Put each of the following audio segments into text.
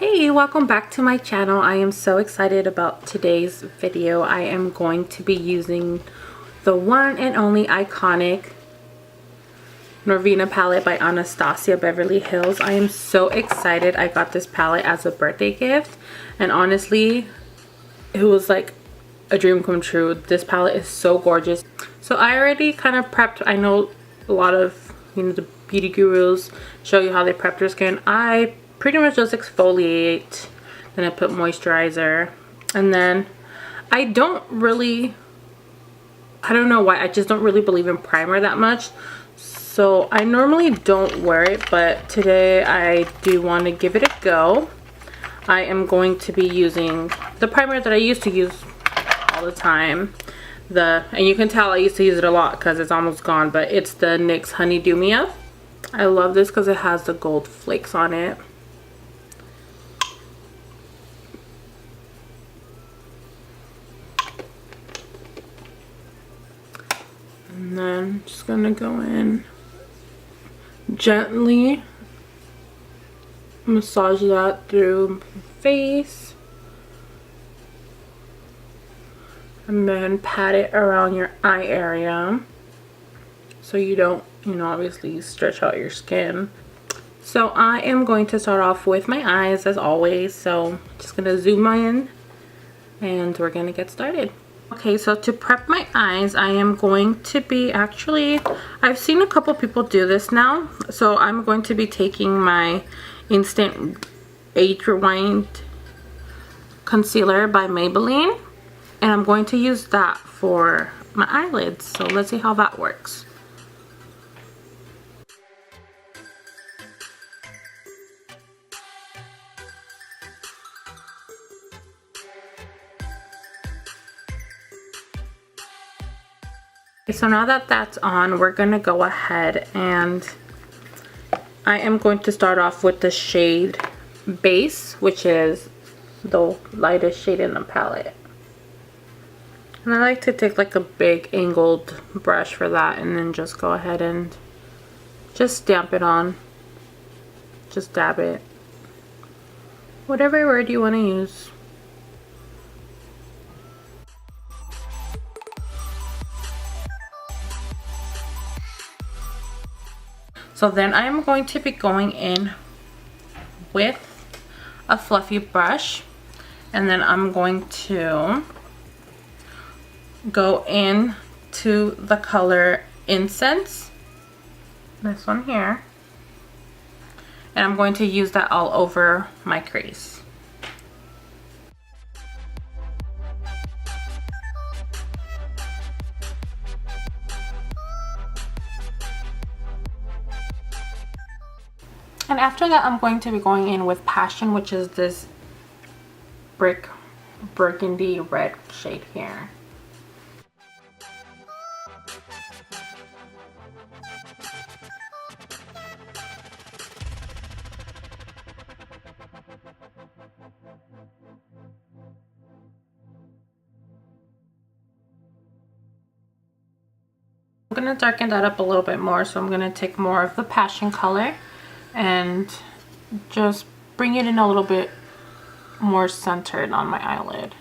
Hey, welcome back to my channel. I am so excited about today's video. I am going to be using the one and only iconic Norvina palette by Anastasia Beverly Hills. I am so excited. I got this palette as a birthday gift, and honestly, it was like a dream come true. This palette is so gorgeous. So I already kind of prepped. I know a lot of, the beauty gurus show you how they prep their skin. I pretty much just exfoliate, then I put moisturizer, and then I don't know why, I just don't really believe in primer that much. So I normally don't wear it, but today I do want to give it a go. I am going to be using the primer that I used to use all the time. And you can tell I used to use it a lot because it's almost gone, but it's the NYX Honeydew Me Up. I love this because it has the gold flakes on it. And then I'm just gonna go in, gently massage that through the face, and then pat it around your eye area so you don't, obviously stretch out your skin. So I am going to start off with my eyes as always, so I'm just gonna zoom in and we're gonna get started. Okay, so to prep my eyes, I am going to be I've seen a couple people do this now. So I'm going to be taking my Instant Age Rewind Concealer by Maybelline, and I'm going to use that for my eyelids. So let's see how that works. So now that that's on, we're gonna go ahead and I am going to start off with the shade Base, which is the lightest shade in the palette. And I like to take like a big angled brush for that, and then just go ahead and just stamp it on. Just dab it. Whatever word you want to use. So then I'm going to be going in with a fluffy brush, and then I'm going to go in to the color Incense, this one here, and I'm going to use that all over my crease. And after that, I'm going to be going in with Passion, which is this brick burgundy red shade here. I'm going to darken that up a little bit more, so I'm going to take more of the Passion color and just bring it in a little bit more centered on my eyelid.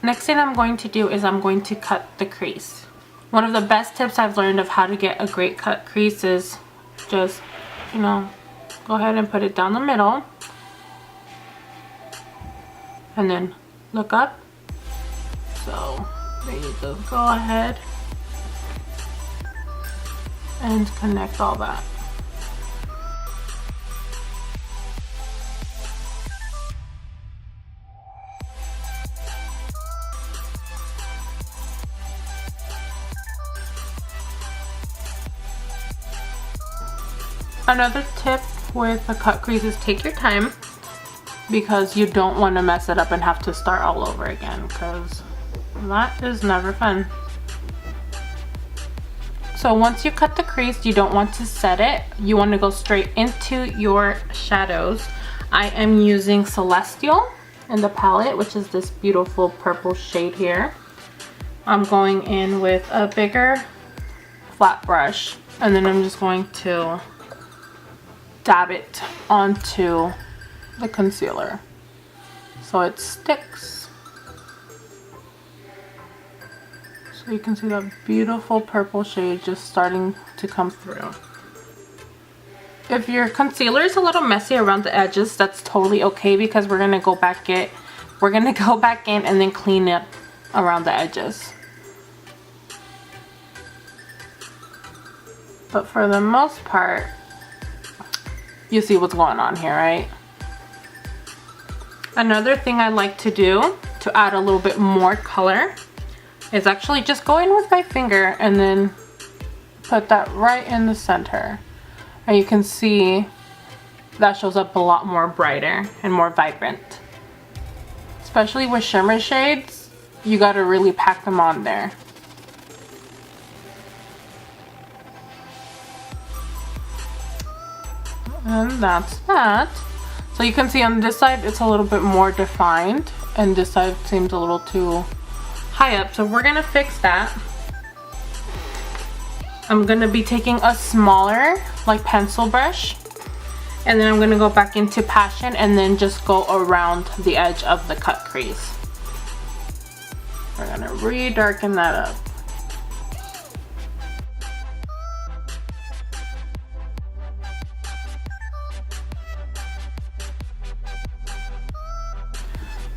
Next thing I'm going to do is I'm going to cut the crease. One of the best tips I've learned of how to get a great cut crease is just, go ahead and put it down the middle. And then look up. So there you go. Go ahead and connect all that. Another tip with a cut crease is take your time, because you don't want to mess it up and have to start all over again, because that is never fun. So once you cut the crease, you don't want to set it. You want to go straight into your shadows. I am using Celestial in the palette, which is this beautiful purple shade here. I'm going in with a bigger flat brush, and then I'm just going to dab it onto the concealer so it sticks. So you can see that beautiful purple shade just starting to come through. If your concealer is a little messy around the edges, that's totally okay, because we're gonna go back in and then clean it around the edges. But for the most part, you see what's going on here, right? Another thing I like to do to add a little bit more color is actually just go in with my finger and then put that right in the center. And you can see that shows up a lot more brighter and more vibrant. Especially with shimmer shades, you gotta really pack them on there. And that's that. So you can see on this side it's a little bit more defined, and this side seems a little too high up. So we're gonna fix that. I'm gonna be taking a smaller like pencil brush, and then I'm gonna go back into Passion and then just go around the edge of the cut crease. We're gonna re-darken that up.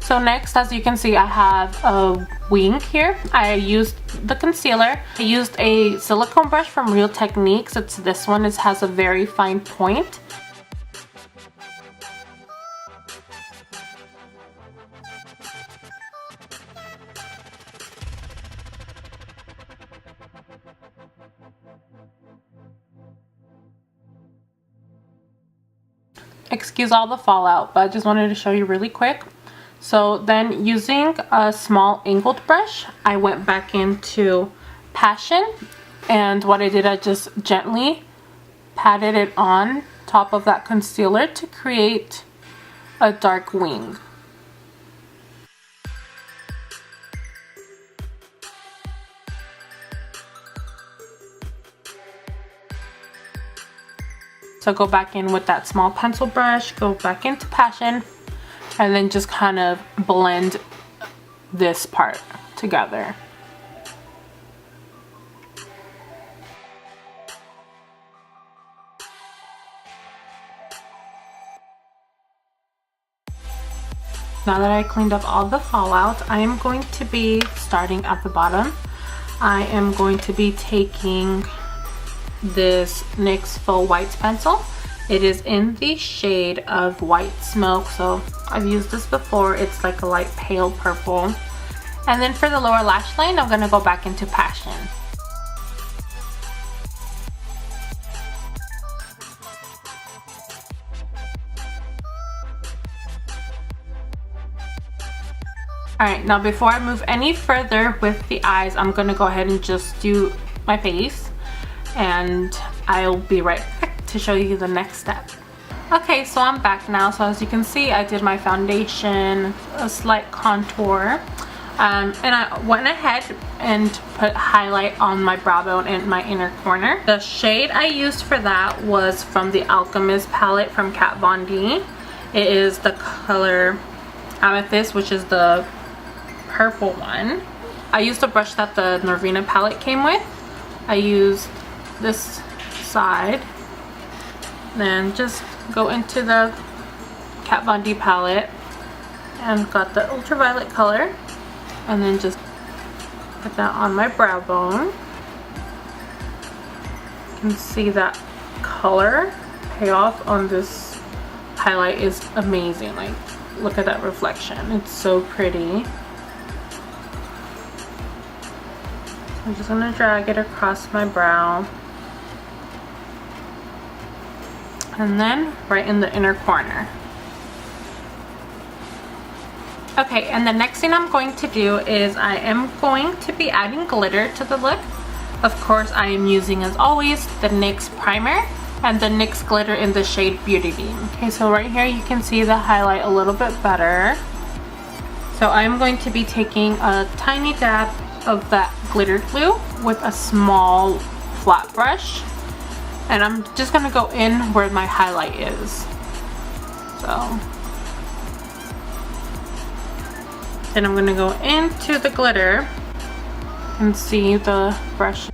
So next, as you can see, I have a wing here. I used the concealer. I used a silicone brush from Real Techniques. It's this one. It has a very fine point. Excuse all the fallout, but I just wanted to show you really quick. So then, using a small angled brush, I went back into Passion, and what I did, I just gently patted it on top of that concealer to create a dark wing. So go back in with that small pencil brush, go back into Passion, and then just kind of blend this part together. Now that I cleaned up all the fallout, I am going to be starting at the bottom. I am going to be taking this NYX Faux Whites pencil. It is in the shade of White Smoke, so I've used this before. It's like a light pale purple. And then for the lower lash line, I'm gonna go back into Passion. Alright, now before I move any further with the eyes, I'm gonna go ahead and just do my face, and I'll be right back to show you the next step. Okay, so I'm back now. So as you can see, I did my foundation, a slight contour, and I went ahead and put highlight on my brow bone and my inner corner. The shade I used for that was from the Alchemist palette from Kat Von D. It is the color Amethyst, which is the purple one. I used a brush that the Norvina palette came with. I used this side, then just go into the Kat Von D palette and got the ultraviolet color, and then just put that on my brow bone. You can see that color payoff on this highlight is amazing. Like, look at that reflection, it's so pretty. I'm just gonna drag it across my brow, and then right in the inner corner. Okay, and the next thing I'm going to do is I am going to be adding glitter to the look. Of course, I am using, as always, the NYX primer and the NYX glitter in the shade Beauty Beam. Okay, so right here you can see the highlight a little bit better. So I'm going to be taking a tiny dab of that glitter glue with a small flat brush, and I'm just gonna go in where my highlight is. So then I'm gonna go into the glitter and see the brush.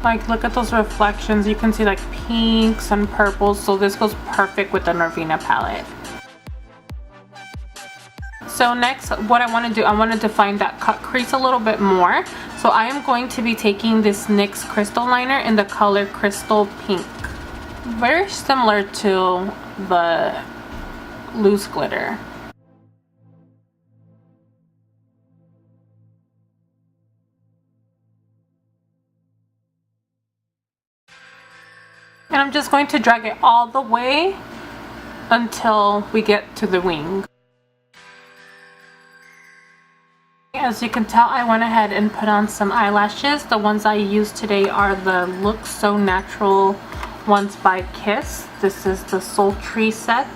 Like, look at those reflections. You can see like pinks and purples, so this goes perfect with the Norvina palette. So next, what I want to do, I want to define that cut crease a little bit more. So I am going to be taking this NYX crystal liner in the color Crystal Pink. Very similar to the loose glitter. And I'm just going to drag it all the way until we get to the wing. As you can tell, I went ahead and put on some eyelashes. The ones I used today are the Look So Natural ones by Kiss. This is the Sultry set.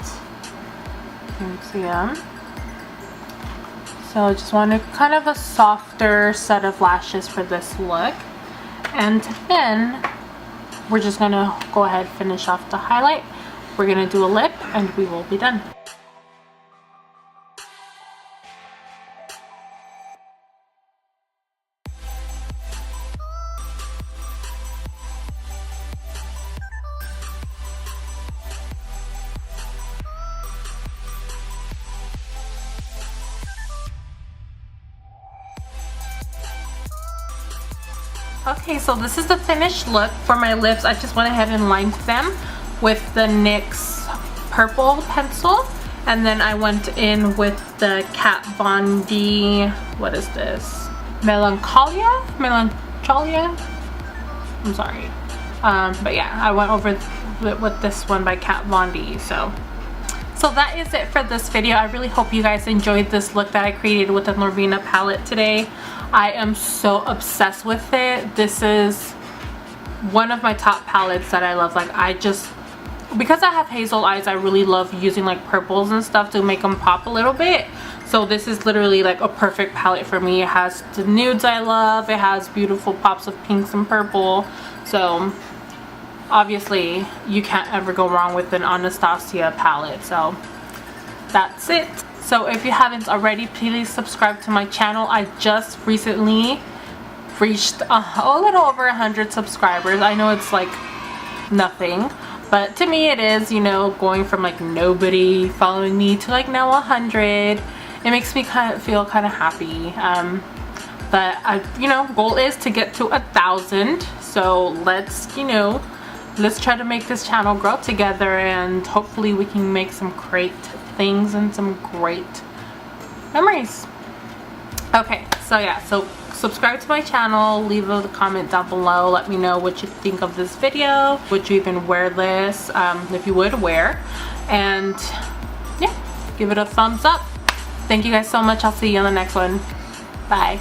You can see them. So I just wanted kind of a softer set of lashes for this look. And then we're just gonna go ahead and finish off the highlight. We're gonna do a lip and we will be done. Okay, so this is the finished look. For my lips, I just went ahead and lined them with the NYX purple pencil, and then I went in with the Kat Von D, what is this? Melancholia? I'm sorry. But yeah, I went over with this one by Kat Von D. So that is it for this video. I really hope you guys enjoyed this look that I created with the Norvina palette today. I am so obsessed with it. This is one of my top palettes that I love. Like, because I have hazel eyes, I really love using like purples and stuff to make them pop a little bit. So this is literally like a perfect palette for me. It has the nudes I love. It has beautiful pops of pinks and purple. So obviously you can't ever go wrong with an Anastasia palette. So that's it. So if you haven't already, please subscribe to my channel. I just recently reached a little over 100 subscribers. I know it's like nothing, but to me it is, you know, going from like nobody following me to like now 100. It makes me feel kind of happy. But you know, goal is to get to 1,000. So let's try to make this channel grow together, and hopefully we can make some great things and some great memories. Okay, so yeah, so subscribe to my channel, leave a comment down below, let me know what you think of this video. Would you even wear this? If you would, wear. And yeah, give it a thumbs up. Thank you guys so much. I'll see you on the next one. Bye.